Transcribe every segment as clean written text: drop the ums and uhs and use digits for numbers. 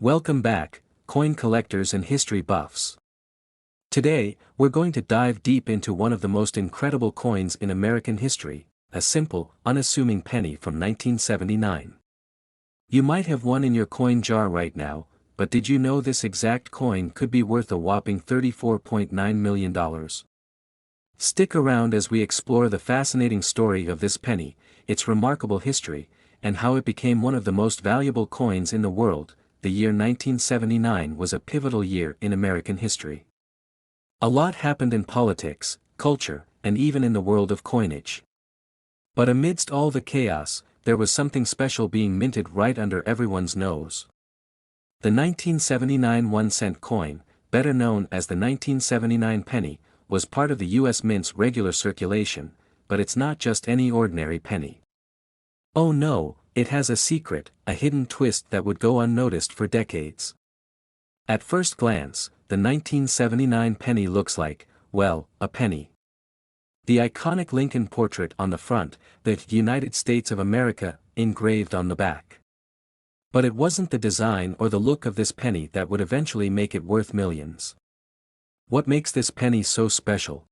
Welcome back, coin collectors and history buffs. Today, we're going to dive deep into one of the most incredible coins in American history, a simple, unassuming penny from 1979. You might have one in your coin jar right now, but did you know this exact coin could be worth a whopping $34.9 million? Stick around as we explore the fascinating story of this penny, its remarkable history, and how it became one of the most valuable coins in the world. The year 1979 was a pivotal year in American history. A lot happened in politics, culture, and even in the world of coinage. But amidst all the chaos, there was something special being minted right under everyone's nose. The 1979 1-cent coin, better known as the 1979 penny, was part of the U.S. Mint's regular circulation, but it's not just any ordinary penny. Oh no, it has a secret, a hidden twist that would go unnoticed for decades. At first glance, the 1979 penny looks like, well, a penny. The iconic Lincoln portrait on the front, the United States of America, engraved on the back. But it wasn't the design or the look of this penny that would eventually make it worth millions. What makes this penny so special?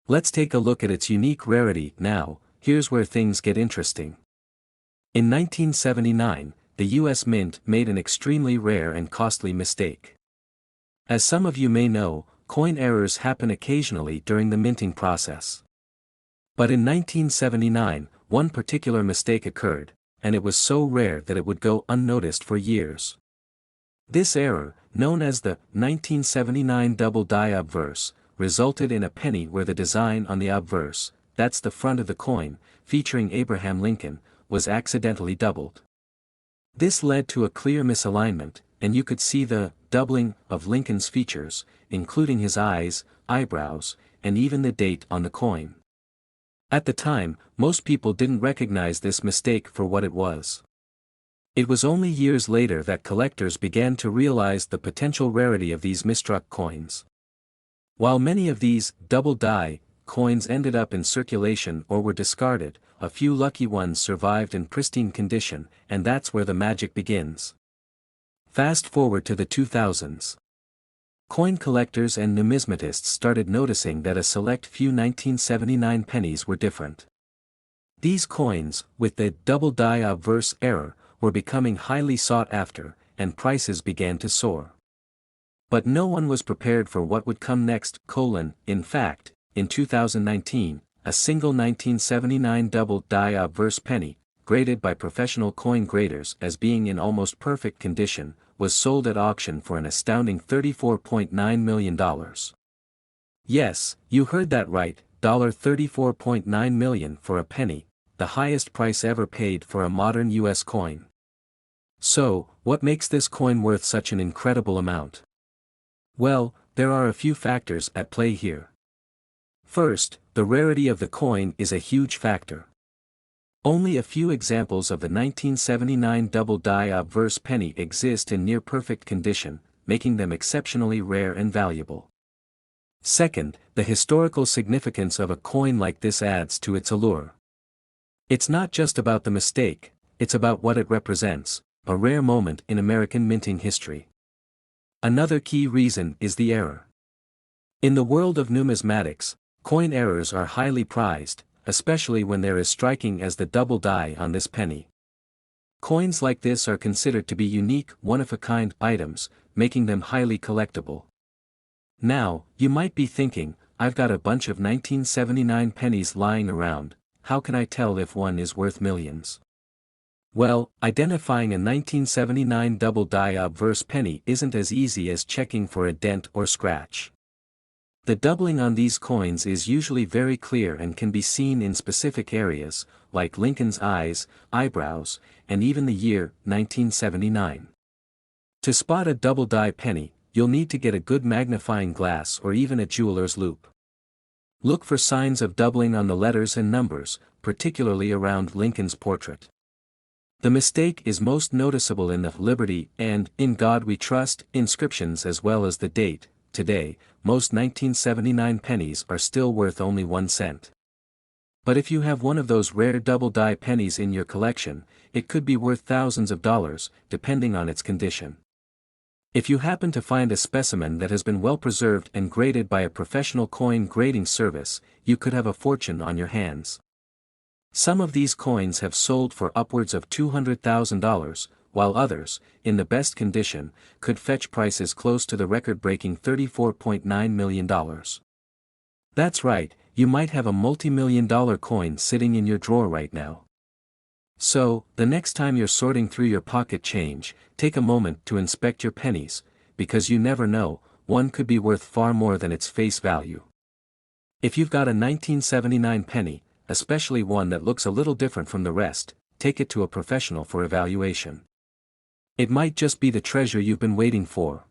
Let's take a look at its unique rarity now. Here's where things get interesting. In 1979, the U.S. Mint made an extremely rare and costly mistake. As some of you may know, coin errors happen occasionally during the minting process. But in 1979, one particular mistake occurred, and it was so rare that it would go unnoticed for years. This error, known as the 1979 double die obverse, resulted in a penny where the design on the obverse, that's the front of the coin, featuring Abraham Lincoln, was accidentally doubled. This led to a clear misalignment, and you could see the doubling of Lincoln's features, including his eyes, eyebrows, and even the date on the coin. At the time, most people didn't recognize this mistake for what it was. It was only years later that collectors began to realize the potential rarity of these misstruck coins. While many of these double die coins ended up in circulation or were discarded, a few lucky ones survived in pristine condition, and that's where the magic begins. Fast forward to the 2000s. Coin collectors and numismatists started noticing that a select few 1979 pennies were different. These coins, with the double die obverse error, were becoming highly sought after, and prices began to soar. But no one was prepared for what would come next. In fact, in 2019, a single 1979 double die obverse penny, graded by professional coin graders as being in almost perfect condition, was sold at auction for an astounding $34.9 million. Yes, you heard that right, $34.9 million for a penny, the highest price ever paid for a modern U.S. coin. So, what makes this coin worth such an incredible amount? Well, there are a few factors at play here. First, the rarity of the coin is a huge factor. Only a few examples of the 1979 double die obverse penny exist in near-perfect condition, making them exceptionally rare and valuable. Second, the historical significance of a coin like this adds to its allure. It's not just about the mistake, it's about what it represents, a rare moment in American minting history. Another key reason is the error. In the world of numismatics, coin errors are highly prized, especially when they're as striking as the double die on this penny. Coins like this are considered to be unique, one-of-a-kind items, making them highly collectible. Now, you might be thinking, I've got a bunch of 1979 pennies lying around, how can I tell if one is worth millions? Well, identifying a 1979 double die obverse penny isn't as easy as checking for a dent or scratch. The doubling on these coins is usually very clear and can be seen in specific areas, like Lincoln's eyes, eyebrows, and even the year, 1979. To spot a double die penny, you'll need to get a good magnifying glass or even a jeweler's loupe. Look for signs of doubling on the letters and numbers, particularly around Lincoln's portrait. The mistake is most noticeable in the Liberty and In God We Trust inscriptions as well as the date. Today, most 1979 pennies are still worth only 1 cent. But if you have one of those rare double die pennies in your collection, it could be worth thousands of dollars, depending on its condition. If you happen to find a specimen that has been well preserved and graded by a professional coin grading service, you could have a fortune on your hands. Some of these coins have sold for upwards of $200,000, while others, in the best condition, could fetch prices close to the record-breaking $34.9 million. That's right, you might have a multi-million-dollar coin sitting in your drawer right now. So, the next time you're sorting through your pocket change, take a moment to inspect your pennies, because you never know, one could be worth far more than its face value. If you've got a 1979 penny, especially one that looks a little different from the rest, take it to a professional for evaluation. It might just be the treasure you've been waiting for.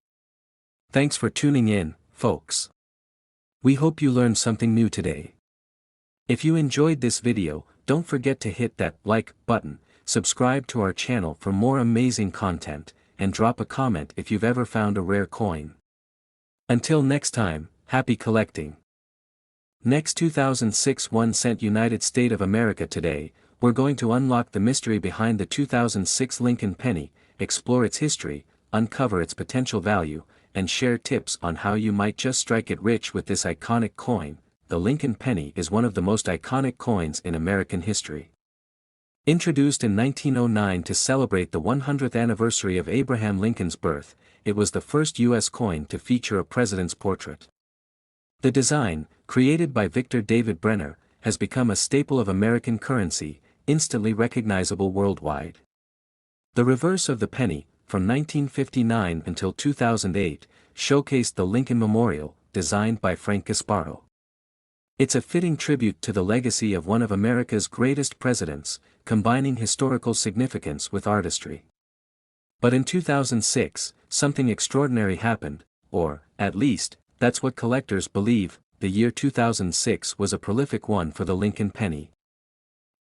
Thanks for tuning in, folks. We hope you learned something new today. If you enjoyed this video, don't forget to hit that like button, subscribe to our channel for more amazing content, and drop a comment if you've ever found a rare coin. Until next time, happy collecting. Next 2006 1 cent United States of America. Today, we're going to unlock the mystery behind the 2006 Lincoln penny, explore its history, uncover its potential value, and share tips on how you might just strike it rich with this iconic coin. The Lincoln penny is one of the most iconic coins in American history. Introduced in 1909 to celebrate the 100th anniversary of Abraham Lincoln's birth, it was the first U.S. coin to feature a president's portrait. The design, created by Victor David Brenner, has become a staple of American currency, instantly recognizable worldwide. The reverse of the penny, from 1959 until 2008, showcased the Lincoln Memorial, designed by Frank Gasparro. It's a fitting tribute to the legacy of one of America's greatest presidents, combining historical significance with artistry. But in 2006, something extraordinary happened, or, at least, that's what collectors believe. The year 2006 was a prolific one for the Lincoln penny.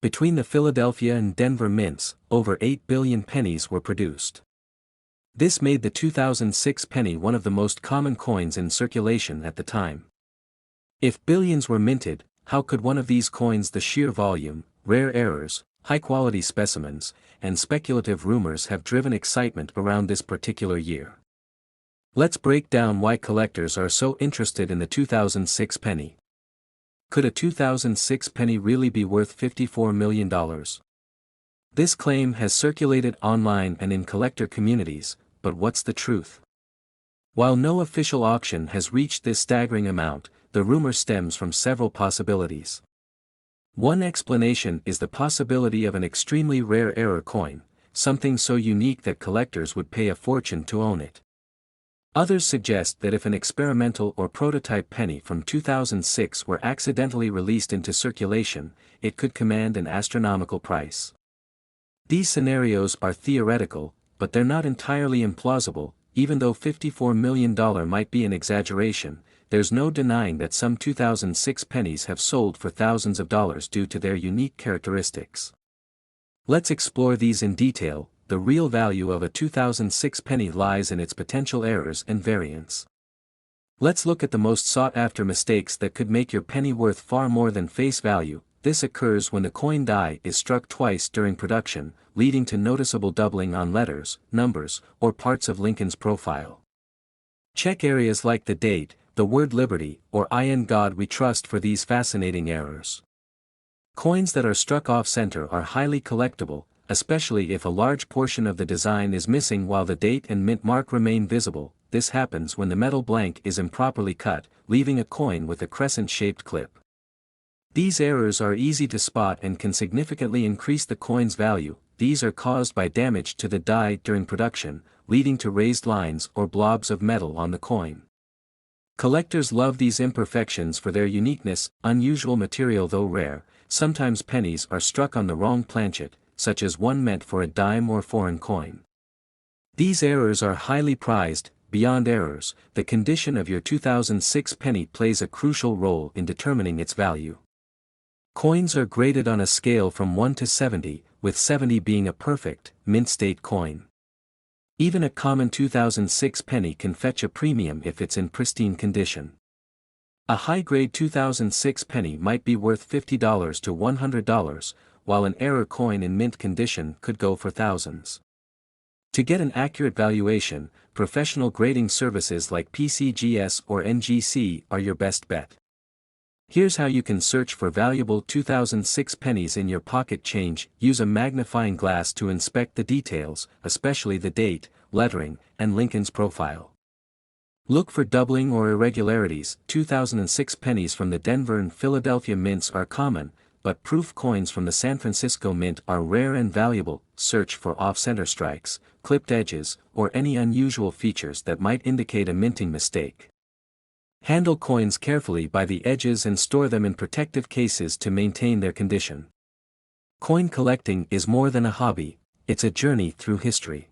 Between the Philadelphia and Denver mints, over 8 billion pennies were produced. This made the 2006 penny one of the most common coins in circulation at the time. If billions were minted, how could one of these coins, the sheer volume, rare errors, high-quality specimens, and speculative rumors have driven excitement around this particular year? Let's break down why collectors are so interested in the 2006 penny. Could a 2006 penny really be worth $54 million? This claim has circulated online and in collector communities, but what's the truth? While no official auction has reached this staggering amount, the rumor stems from several possibilities. One explanation is the possibility of an extremely rare error coin, something so unique that collectors would pay a fortune to own it. Others suggest that if an experimental or prototype penny from 2006 were accidentally released into circulation, it could command an astronomical price. These scenarios are theoretical, but they're not entirely implausible. Even though $54 million might be an exaggeration, there's no denying that some 2006 pennies have sold for thousands of dollars due to their unique characteristics. Let's explore these in detail. The real value of a 2006 penny lies in its potential errors and variants. Let's look at the most sought-after mistakes that could make your penny worth far more than face value. This occurs when the coin die is struck twice during production, leading to noticeable doubling on letters, numbers, or parts of Lincoln's profile. Check areas like the date, the word liberty, or "In God We Trust" for these fascinating errors. Coins that are struck off-center are highly collectible, especially if a large portion of the design is missing while the date and mint mark remain visible. This happens when the metal blank is improperly cut, leaving a coin with a crescent-shaped clip. These errors are easy to spot and can significantly increase the coin's value. These are caused by damage to the die during production, leading to raised lines or blobs of metal on the coin. Collectors love these imperfections for their uniqueness. Unusual material. Though rare, sometimes pennies are struck on the wrong planchet, such as one meant for a dime or foreign coin. These errors are highly prized. Beyond errors, the condition of your 2006 penny plays a crucial role in determining its value. Coins are graded on a scale from 1 to 70, with 70 being a perfect, mint-state coin. Even a common 2006 penny can fetch a premium if it's in pristine condition. A high-grade 2006 penny might be worth $50 to $100, while an error coin in mint condition could go for thousands. To get an accurate valuation, professional grading services like PCGS or NGC are your best bet. Here's how you can search for valuable 2006 pennies in your pocket change. Use a magnifying glass to inspect the details, especially the date, lettering, and Lincoln's profile. Look for doubling or irregularities. 2006 pennies from the Denver and Philadelphia mints are common, but proof coins from the San Francisco mint are rare and valuable. Search for off-center strikes, clipped edges, or any unusual features that might indicate a minting mistake. Handle coins carefully by the edges and store them in protective cases to maintain their condition. Coin collecting is more than a hobby, it's a journey through history.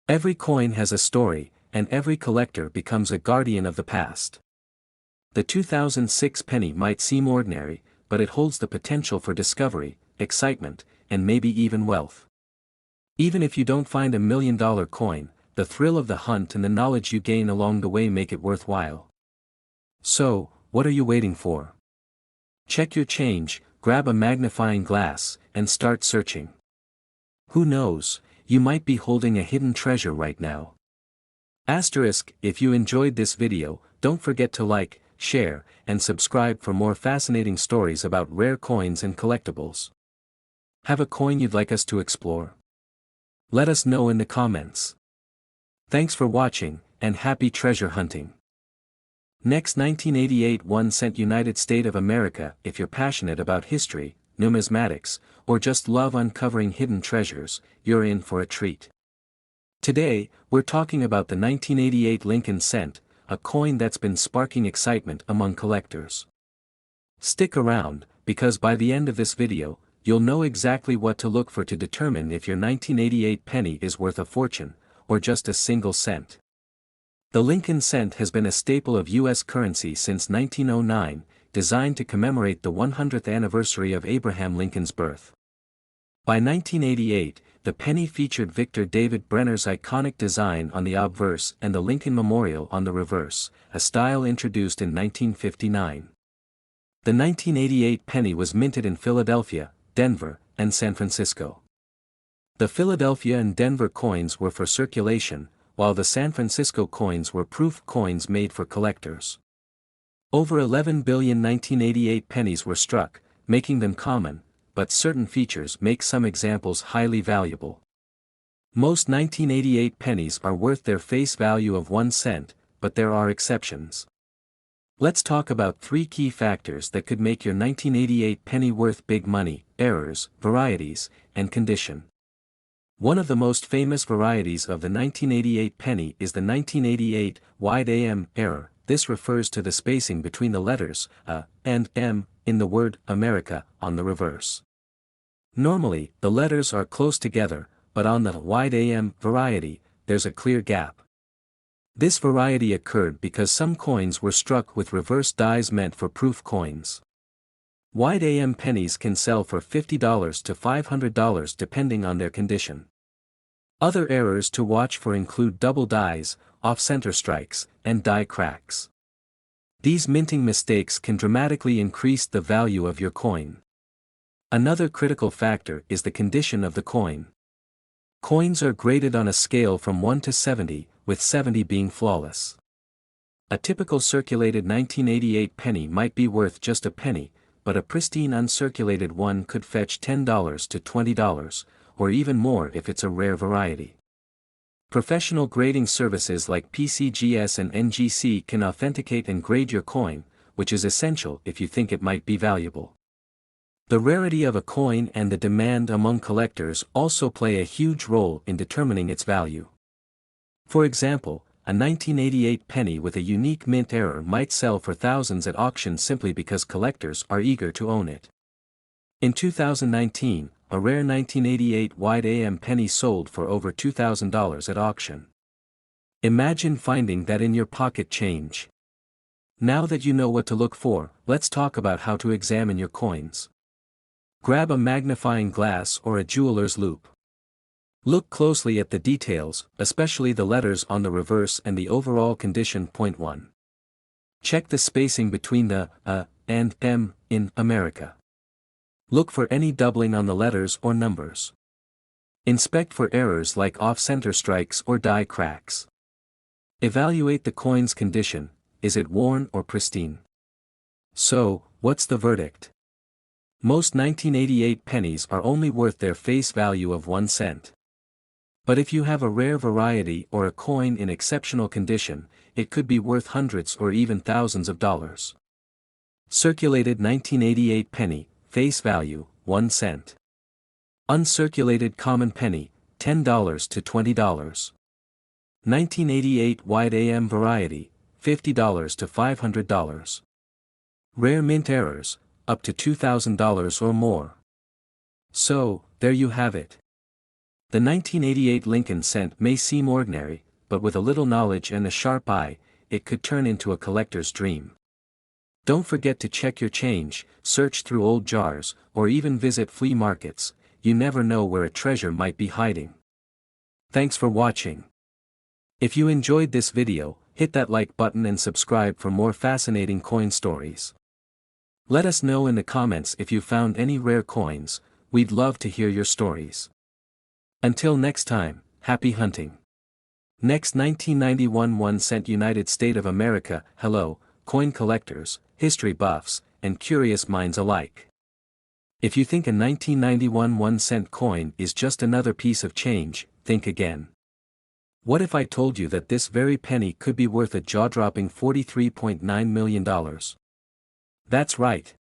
Every coin has a story, and every collector becomes a guardian of the past. The 2006 penny might seem ordinary, but it holds the potential for discovery, excitement, and maybe even wealth. Even if you don't find $1 million coin, the thrill of the hunt and the knowledge you gain along the way make it worthwhile. So, what are you waiting for? Check your change, grab a magnifying glass, and start searching. Who knows, you might be holding a hidden treasure right now. If you enjoyed this video, don't forget to like, share, and subscribe for more fascinating stories about rare coins and collectibles. Have a coin you'd like us to explore? Let us know in the comments. Thanks for watching, and happy treasure hunting. Next, 1988 1 cent United States of America. If you're passionate about history, numismatics, or just love uncovering hidden treasures, you're in for a treat. Today, we're talking about the 1988 Lincoln cent, a coin that's been sparking excitement among collectors. Stick around, because by the end of this video, you'll know exactly what to look for to determine if your 1988 penny is worth a fortune, or just a single cent. The Lincoln cent has been a staple of U.S. currency since 1909, designed to commemorate the 100th anniversary of Abraham Lincoln's birth. By 1988, the penny featured Victor David Brenner's iconic design on the obverse and the Lincoln Memorial on the reverse, a style introduced in 1959. The 1988 penny was minted in Philadelphia, Denver, and San Francisco. The Philadelphia and Denver coins were for circulation, while the San Francisco coins were proof coins made for collectors. Over 11 billion 1988 pennies were struck, making them common, but certain features make some examples highly valuable. Most 1988 pennies are worth their face value of 1 cent, but there are exceptions. Let's talk about 3 key factors that could make your 1988 penny worth big money: errors, varieties, and condition. One of the most famous varieties of the 1988 penny is the 1988 wide AM error. This refers to the spacing between the letters A and M in the word America on the reverse. Normally, the letters are close together, but on the wide AM variety, there's a clear gap. This variety occurred because some coins were struck with reverse dies meant for proof coins. Wide AM pennies can sell for $50 to $500 depending on their condition. Other errors to watch for include double dies, off-center strikes, and die cracks. These minting mistakes can dramatically increase the value of your coin. Another critical factor is the condition of the coin. Coins are graded on a scale from 1 to 70, with 70 being flawless. A typical circulated 1988 penny might be worth just a penny, but a pristine uncirculated one could fetch $10 to $20, or even more if it's a rare variety. Professional grading services like PCGS and NGC can authenticate and grade your coin, which is essential if you think it might be valuable. The rarity of a coin and the demand among collectors also play a huge role in determining its value. For example, a 1988 penny with a unique mint error might sell for thousands at auction simply because collectors are eager to own it. In 2019, a rare 1988 wide AM penny sold for over $2,000 at auction. Imagine finding that in your pocket change. Now that you know what to look for, let's talk about how to examine your coins. Grab a magnifying glass or a jeweler's loupe. Look closely at the details, especially the letters on the reverse and the overall condition. Point 1. Check the spacing between the A and M in America. Look for any doubling on the letters or numbers. Inspect for errors like off-center strikes or die cracks. Evaluate the coin's condition, is it worn or pristine? So, what's the verdict? Most 1988 pennies are only worth their face value of 1 cent. But if you have a rare variety or a coin in exceptional condition, it could be worth hundreds or even thousands of dollars. Circulated 1988 penny, face value, 1 cent. Uncirculated common penny, $10 to $20. 1988 wide AM variety, $50 to $500. Rare mint errors, up to $2,000 or more. So, there you have it. The 1988 Lincoln cent may seem ordinary, but with a little knowledge and a sharp eye, it could turn into a collector's dream. Don't forget to check your change, search through old jars, or even visit flea markets. You never know where a treasure might be hiding. Thanks for watching. If you enjoyed this video, hit that like button and subscribe for more fascinating coin stories. Let us know in the comments if you found any rare coins. We'd love to hear your stories. Until next time, happy hunting. Next 1991 1 cent United States of America. Hello, coin collectors, history buffs, and curious minds alike. If you think a 1991 1 cent coin is just another piece of change, think again. What if I told you that this very penny could be worth a jaw-dropping $43.9 million? That's right.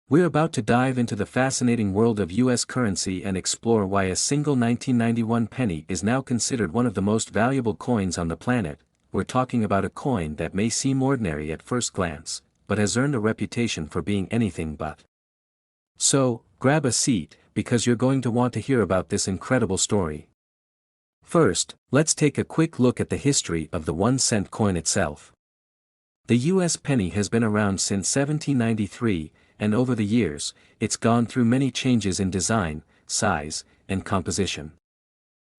We're about to dive into the fascinating world of US currency and explore why a single 1991 penny is now considered one of the most valuable coins on the planet. We're talking about a coin that may seem ordinary at first glance, but has earned a reputation for being anything but. So, grab a seat, because you're going to want to hear about this incredible story. First, let's take a quick look at the history of the 1 cent coin itself. The US penny has been around since 1793, and over the years, it's gone through many changes in design, size, and composition.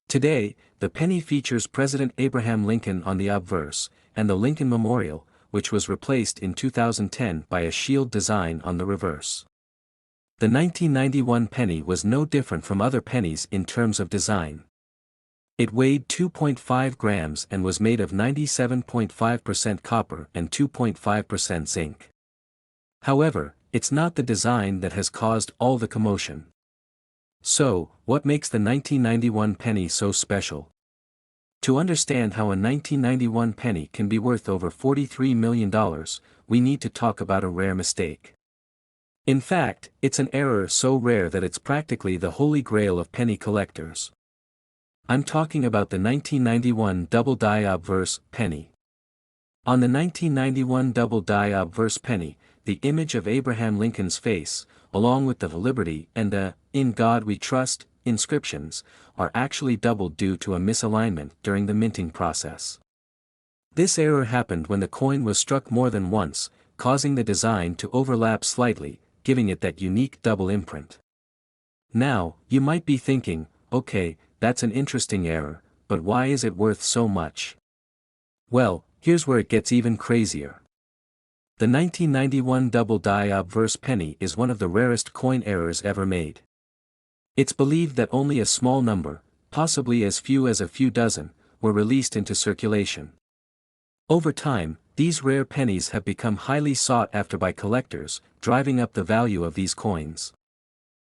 Today, the penny features President Abraham Lincoln on the obverse, and the Lincoln Memorial, which was replaced in 2010 by a shield design on the reverse. The 1991 penny was no different from other pennies in terms of design. It weighed 2.5 grams and was made of 97.5% copper and 2.5% zinc. However, it's not the design that has caused all the commotion. So, what makes the 1991 penny so special? To understand how a 1991 penny can be worth over $43 million, we need to talk about a rare mistake. In fact, it's an error so rare that it's practically the holy grail of penny collectors. I'm talking about the 1991 double die obverse penny. On the 1991 double die obverse penny, the image of Abraham Lincoln's face, along with the Liberty and the "In God We Trust" inscriptions, are actually doubled due to a misalignment during the minting process. This error happened when the coin was struck more than once, causing the design to overlap slightly, giving it that unique double imprint. Now, you might be thinking, okay, that's an interesting error, but why is it worth so much? Well, here's where it gets even crazier. The 1991 double die obverse penny is one of the rarest coin errors ever made. It's believed that only a small number, possibly as few as a few dozen, were released into circulation. Over time, these rare pennies have become highly sought after by collectors, driving up the value of these coins.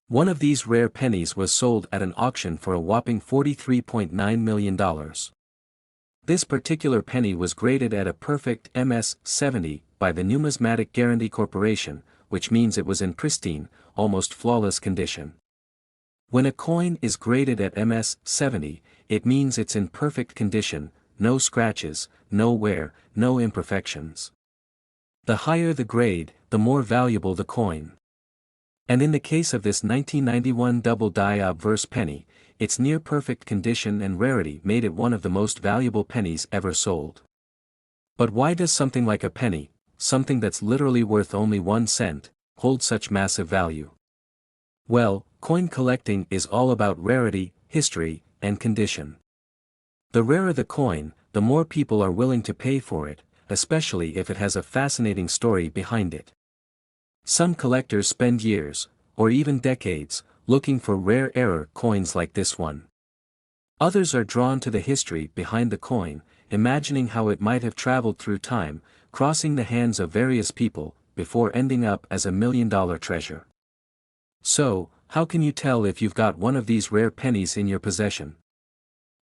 One of these rare pennies was sold at an auction for a whopping $43.9 million. This particular penny was graded at a perfect MS 70 by the Numismatic Guarantee Corporation, which means it was in pristine, almost flawless condition. When a coin is graded at MS 70, it means it's in perfect condition, no scratches, no wear, no imperfections. The higher the grade, the more valuable the coin. And in the case of this 1991 double die obverse penny, its near-perfect condition and rarity made it one of the most valuable pennies ever sold. But why does something like a penny, something that's literally worth only 1 cent, hold such massive value? Well, coin collecting is all about rarity, history, and condition. The rarer the coin, the more people are willing to pay for it, especially if it has a fascinating story behind it. Some collectors spend years, or even decades, looking for rare error coins like this one. Others are drawn to the history behind the coin, imagining how it might have traveled through time, crossing the hands of various people, before ending up as $1 million treasure. So, how can you tell if you've got one of these rare pennies in your possession?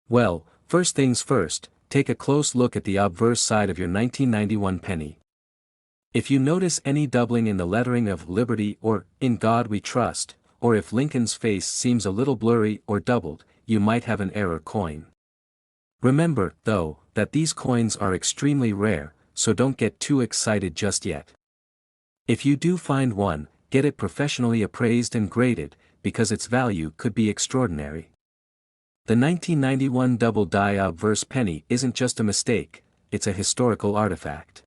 Well, first things first, take a close look at the obverse side of your 1991 penny. If you notice any doubling in the lettering of Liberty or In God We Trust, or if Lincoln's face seems a little blurry or doubled, you might have an error coin. Remember, though, that these coins are extremely rare, so don't get too excited just yet. If you do find one, get it professionally appraised and graded, because its value could be extraordinary. The 1991 double die obverse penny isn't just a mistake, it's a historical artifact.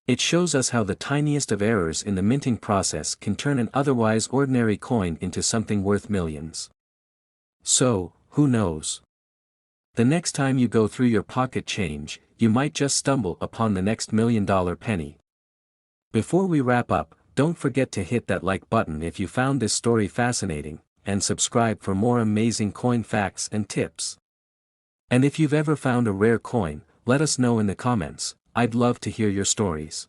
It shows us how the tiniest of errors in the minting process can turn an otherwise ordinary coin into something worth millions. So, who knows? The next time you go through your pocket change, you might just stumble upon the next $1 million penny. Before we wrap up, don't forget to hit that like button if you found this story fascinating, and subscribe for more amazing coin facts and tips. And if you've ever found a rare coin, let us know in the comments, I'd love to hear your stories.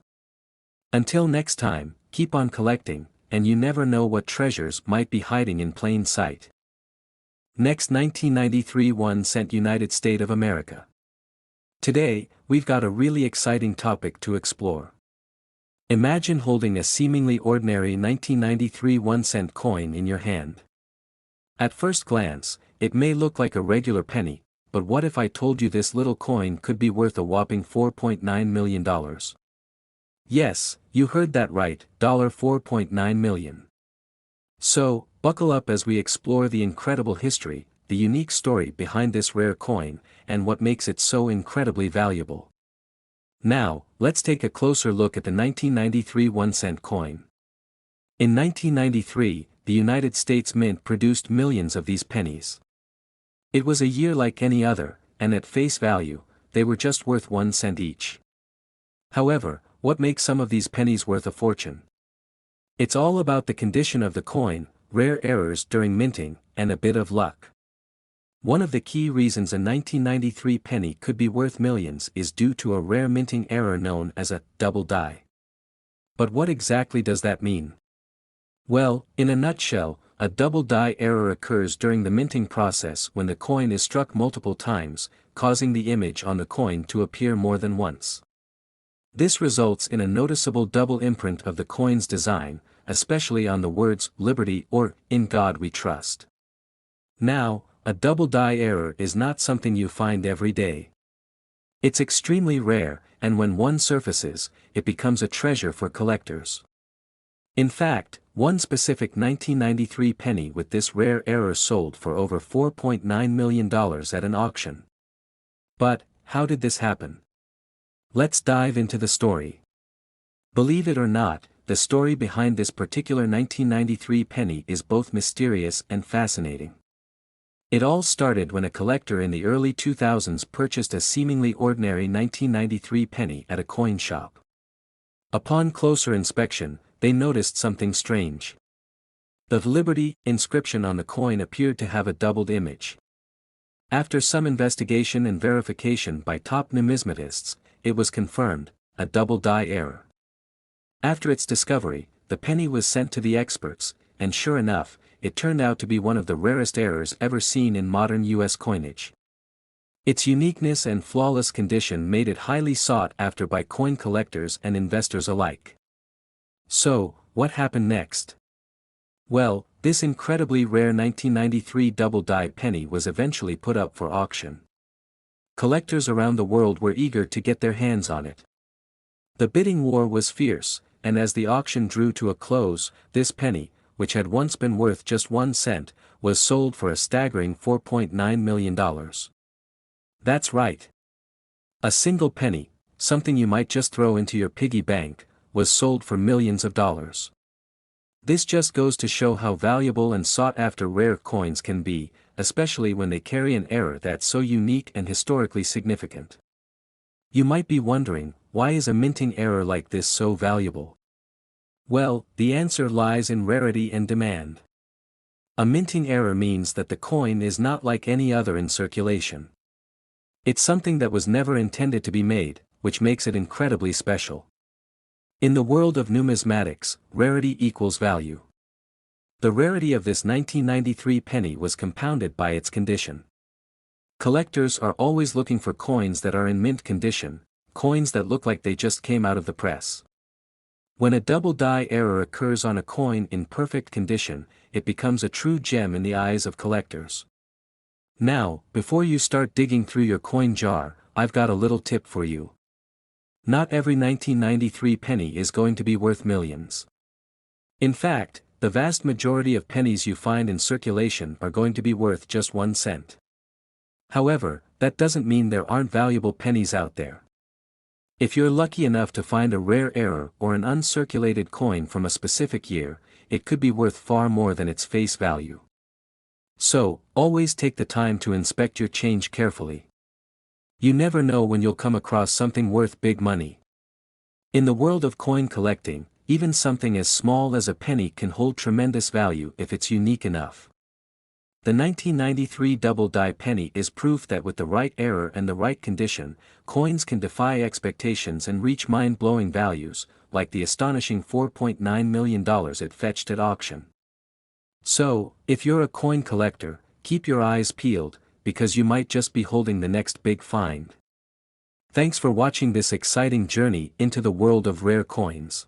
Until next time, keep on collecting, and you never know what treasures might be hiding in plain sight. Next, 1993 1-cent United States of America. Today, we've got a really exciting topic to explore. Imagine holding a seemingly ordinary 1993 1-cent coin in your hand. At first glance, it may look like a regular penny, but what if I told you this little coin could be worth a whopping $4.9 million? Yes, you heard that right, $4.9 million. So, buckle up as we explore the incredible history, the unique story behind this rare coin, and what makes it so incredibly valuable. Now, let's take a closer look at the 1993 1-cent coin. In 1993, the United States Mint produced millions of these pennies. It was a year like any other, and at face value, they were just worth 1 cent each. However, what makes some of these pennies worth a fortune? It's all about the condition of the coin, rare errors during minting, and a bit of luck. One of the key reasons a 1993 penny could be worth millions is due to a rare minting error known as a double die. But what exactly does that mean? Well, in a nutshell, a double die error occurs during the minting process when the coin is struck multiple times, causing the image on the coin to appear more than once. This results in a noticeable double imprint of the coin's design, especially on the words Liberty or In God We Trust. Now, a double die error is not something you find every day. It's extremely rare, and when one surfaces, it becomes a treasure for collectors. In fact, one specific 1993 penny with this rare error sold for over $4.9 million at an auction. But, how did this happen? Let's dive into the story. Believe it or not, the story behind this particular 1993 penny is both mysterious and fascinating. It all started when a collector in the early 2000s purchased a seemingly ordinary 1993 penny at a coin shop. Upon closer inspection, they noticed something strange. The Liberty inscription on the coin appeared to have a doubled image. After some investigation and verification by top numismatists, it was confirmed, a double die error. After its discovery, the penny was sent to the experts, and sure enough, it turned out to be one of the rarest errors ever seen in modern U.S. coinage. Its uniqueness and flawless condition made it highly sought after by coin collectors and investors alike. So, what happened next? Well, this incredibly rare 1993 double die penny was eventually put up for auction. Collectors around the world were eager to get their hands on it. The bidding war was fierce, and as the auction drew to a close, this penny, which had once been worth just 1 cent, was sold for a staggering $4.9 million. That's right. A single penny, something you might just throw into your piggy bank, was sold for millions of dollars. This just goes to show how valuable and sought-after rare coins can be, especially when they carry an error that's so unique and historically significant. You might be wondering, why is a minting error like this so valuable? Well, the answer lies in rarity and demand. A minting error means that the coin is not like any other in circulation. It's something that was never intended to be made, which makes it incredibly special. In the world of numismatics, rarity equals value. The rarity of this 1993 penny was compounded by its condition. Collectors are always looking for coins that are in mint condition, coins that look like they just came out of the press. When a double die error occurs on a coin in perfect condition, it becomes a true gem in the eyes of collectors. Now, before you start digging through your coin jar, I've got a little tip for you. Not every 1993 penny is going to be worth millions. In fact, the vast majority of pennies you find in circulation are going to be worth just 1 cent. However, that doesn't mean there aren't valuable pennies out there. If you're lucky enough to find a rare error or an uncirculated coin from a specific year, it could be worth far more than its face value. So, always take the time to inspect your change carefully. You never know when you'll come across something worth big money. In the world of coin collecting, even something as small as a penny can hold tremendous value if it's unique enough. The 1993 double die penny is proof that with the right error and the right condition, coins can defy expectations and reach mind-blowing values, like the astonishing $4.9 million it fetched at auction. So, if you're a coin collector, keep your eyes peeled, because you might just be holding the next big find. Thanks for watching this exciting journey into the world of rare coins.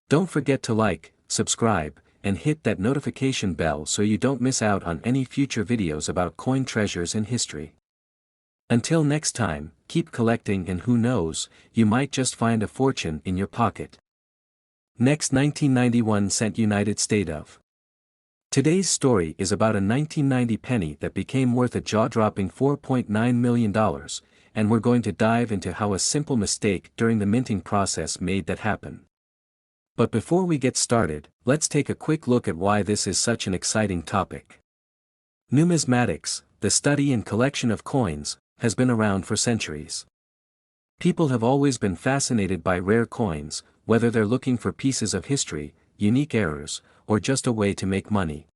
Don't forget to like, subscribe, and hit that notification bell so you don't miss out on any future videos about coin treasures in history. Until next time, keep collecting and who knows, you might just find a fortune in your pocket. Next 1991 cent United States of. Today's story is about a 1990 penny that became worth a jaw-dropping $4.9 million, and we're going to dive into how a simple mistake during the minting process made that happen. But before we get started, let's take a quick look at why this is such an exciting topic. Numismatics, the study and collection of coins, has been around for centuries. People have always been fascinated by rare coins, whether they're looking for pieces of history, unique errors, or just a way to make money.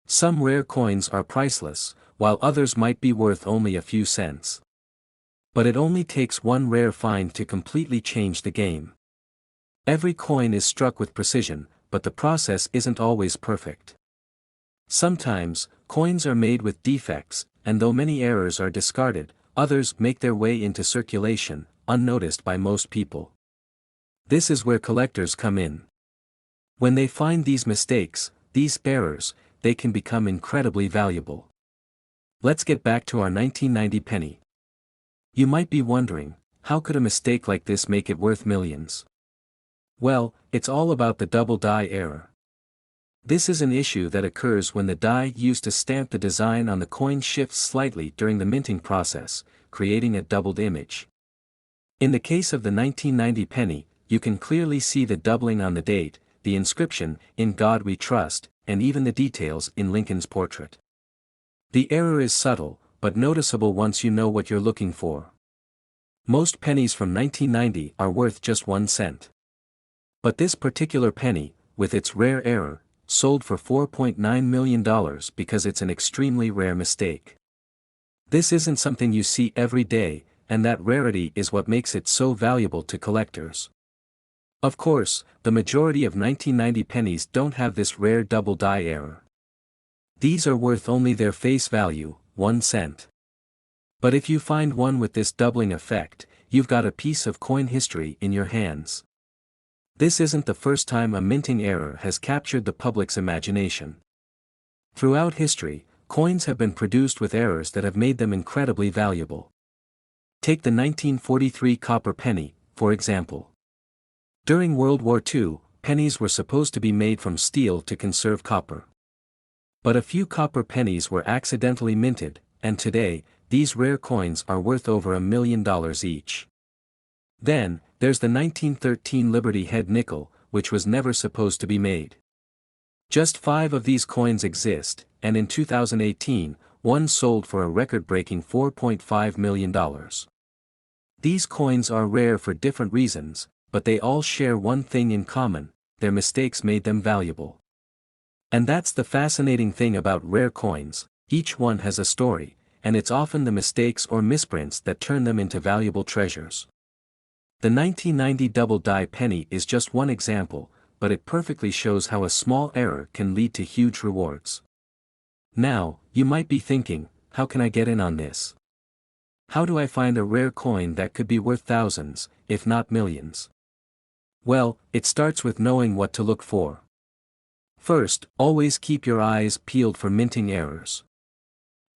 Some rare coins are priceless, while others might be worth only a few cents. But it only takes one rare find to completely change the game. Every coin is struck with precision, but the process isn't always perfect. Sometimes, coins are made with defects, and though many errors are discarded, others make their way into circulation, unnoticed by most people. This is where collectors come in. When they find these mistakes, these errors, they can become incredibly valuable. Let's get back to our 1990 penny. You might be wondering, how could a mistake like this make it worth millions? Well, it's all about the double die error. This is an issue that occurs when the die used to stamp the design on the coin shifts slightly during the minting process, creating a doubled image. In the case of the 1990 penny, you can clearly see the doubling on the date, the inscription, "In God We Trust," and even the details in Lincoln's portrait. The error is subtle, but noticeable once you know what you're looking for. Most pennies from 1990 are worth just 1 cent. But this particular penny, with its rare error, sold for $4.9 million because it's an extremely rare mistake. This isn't something you see every day, and that rarity is what makes it so valuable to collectors. Of course, the majority of 1990 pennies don't have this rare double die error. These are worth only their face value, 1 cent. But if you find one with this doubling effect, you've got a piece of coin history in your hands. This isn't the first time a minting error has captured the public's imagination. Throughout history, coins have been produced with errors that have made them incredibly valuable. Take the 1943 copper penny, for example. During World War II, pennies were supposed to be made from steel to conserve copper. But a few copper pennies were accidentally minted, and today, these rare coins are worth over $1 million each. Then, there's the 1913 Liberty Head nickel, which was never supposed to be made. Just 5 of these coins exist, and in 2018, one sold for a record-breaking $4.5 million. These coins are rare for different reasons, but they all share one thing in common: their mistakes made them valuable. And that's the fascinating thing about rare coins, each one has a story, and it's often the mistakes or misprints that turn them into valuable treasures. The 1990 double-die penny is just one example, but it perfectly shows how a small error can lead to huge rewards. Now, you might be thinking, how can I get in on this? How do I find a rare coin that could be worth thousands, if not millions? Well, it starts with knowing what to look for. First, always keep your eyes peeled for minting errors.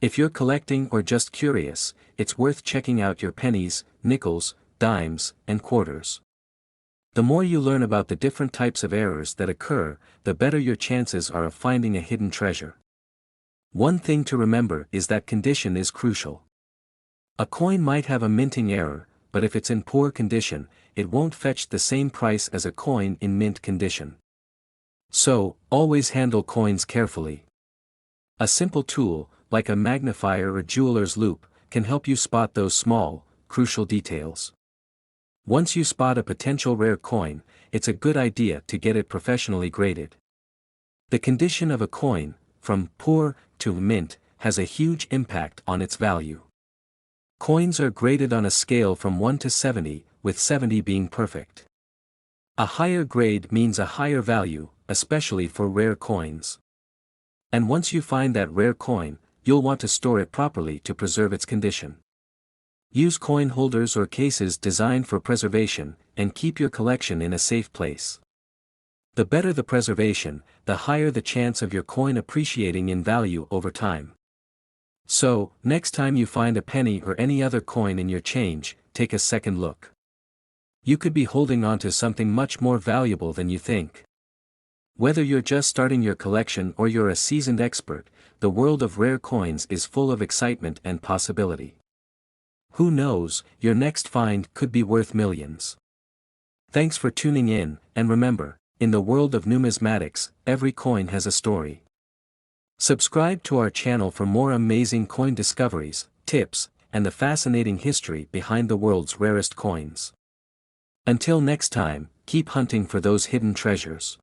If you're collecting or just curious, it's worth checking out your pennies, nickels, dimes, and quarters. The more you learn about the different types of errors that occur, the better your chances are of finding a hidden treasure. One thing to remember is that condition is crucial. A coin might have a minting error, but if it's in poor condition, it won't fetch the same price as a coin in mint condition. So, always handle coins carefully. A simple tool, like a magnifier or jeweler's loupe, can help you spot those small, crucial details. Once you spot a potential rare coin, it's a good idea to get it professionally graded. The condition of a coin, from poor to mint, has a huge impact on its value. Coins are graded on a scale from 1 to 70, with 70 being perfect. A higher grade means a higher value, especially for rare coins. And once you find that rare coin, you'll want to store it properly to preserve its condition. Use coin holders or cases designed for preservation, and keep your collection in a safe place. The better the preservation, the higher the chance of your coin appreciating in value over time. So, next time you find a penny or any other coin in your change, take a second look. You could be holding on to something much more valuable than you think. Whether you're just starting your collection or you're a seasoned expert, the world of rare coins is full of excitement and possibility. Who knows, your next find could be worth millions. Thanks for tuning in, and remember, in the world of numismatics, every coin has a story. Subscribe to our channel for more amazing coin discoveries, tips, and the fascinating history behind the world's rarest coins. Until next time, keep hunting for those hidden treasures.